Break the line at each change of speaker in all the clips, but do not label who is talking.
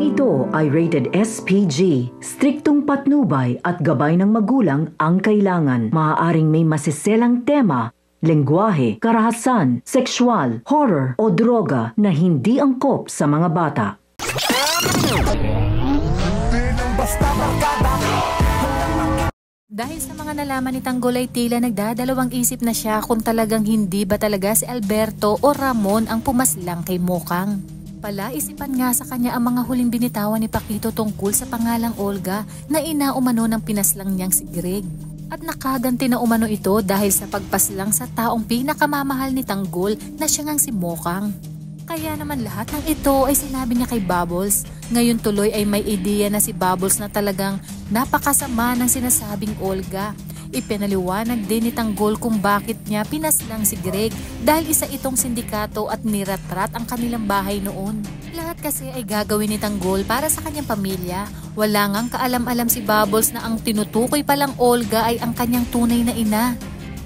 Programang ito ay rated SPG. Striktong patnubay at gabay ng magulang ang kailangan. Maaaring may masiselang tema, lengguwahe, karahasan, sexual, horror o droga na hindi angkop sa mga bata.
Dahil sa mga nalaman ni Tanggol ay tila nagdadalawang isip na siya kung talagang hindi ba talaga si Alberto o Ramon ang pumaslang kay Mokang. Palaisipan nga sa kanya ang mga huling binitawan ni Paquito tungkol sa pangalang Olga na ina umano ng pinaslang niyang si Greg. At nakaganti na umano ito dahil sa pagpaslang sa taong pinakamamahal ni Tanggol na siya ngang si Mokang. Kaya naman lahat ng ito ay sinabi niya kay Bubbles. Ngayon tuloy ay may ideya na si Bubbles na talagang napakasama ng sinasabing Olga. Ipinaliwanag din ni Tanggol kung bakit niya pinaslang si Greg dahil isa itong sindikato at niratrat ang kanilang bahay noon. Lahat kasi ay gagawin ni Tanggol para sa kanyang pamilya. Wala ngang kaalam-alam si Bubbles na ang tinutukoy palang Olga ay ang kanyang tunay na ina.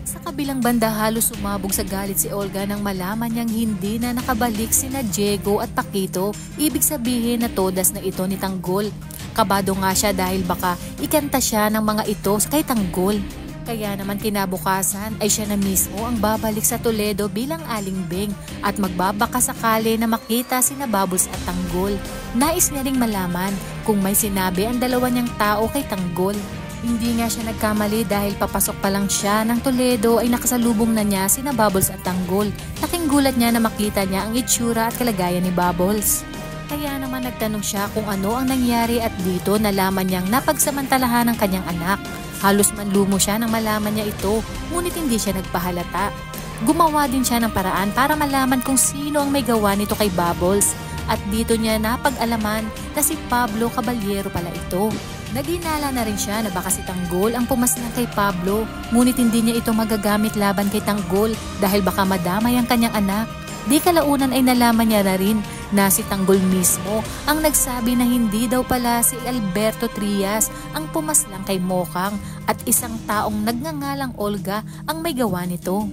Sa kabilang banda halos sumabog sa galit si Olga nang malaman niyang hindi na nakabalik sina Diego at Paquito. Ibig sabihin na todas na ito ni Tanggol. Kabado nga siya dahil baka ikanta siya ng mga ito kay Tanggol. Kaya naman kinabukasan ay siya na mismo ang babalik sa Toledo bilang Aling Beng at magbabaka sakali na makita sina Bubbles at Tanggol. Nais niya ring malaman kung may sinabi ang dalawa niyang tao kay Tanggol. Hindi nga siya nagkamali dahil papasok pa lang siya ng Toledo ay nakasalubong na niya sina Bubbles at Tanggol. Laking gulat niya na makita niya ang itsura at kalagayan ni Bubbles. Kaya naman nagtanong siya kung ano ang nangyari at dito nalaman niyang napagsamantalahan ng kanyang anak. Halos manlumo siya nang malaman niya ito, ngunit hindi siya nagpahalata. Gumawa din siya ng paraan para malaman kung sino ang may gawa nito kay Bubbles. At dito niya napag-alaman na si Pablo Caballero pala ito. Naghinala na rin siya na baka si Tanggol ang pumaslang kay Pablo, ngunit hindi niya ito magagamit laban kay Tanggol dahil baka madamay ang kanyang anak. Di kalaunan ay nalaman niya na rin na si Tanggol mismo ang nagsabi na hindi daw pala si Alberto Trias ang pumaslang kay Mokang at isang taong nagngangalang Olga ang may gawa nito.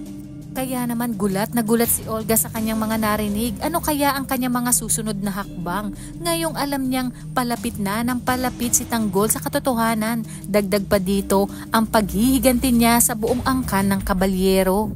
Kaya naman gulat na gulat si Olga sa kanyang mga narinig. Ano kaya ang kanyang mga susunod na hakbang? Ngayong alam niyang palapit na ng palapit si Tanggol sa katotohanan. Dagdag pa dito ang paghihiganti niya sa buong angkan ng kabalyero.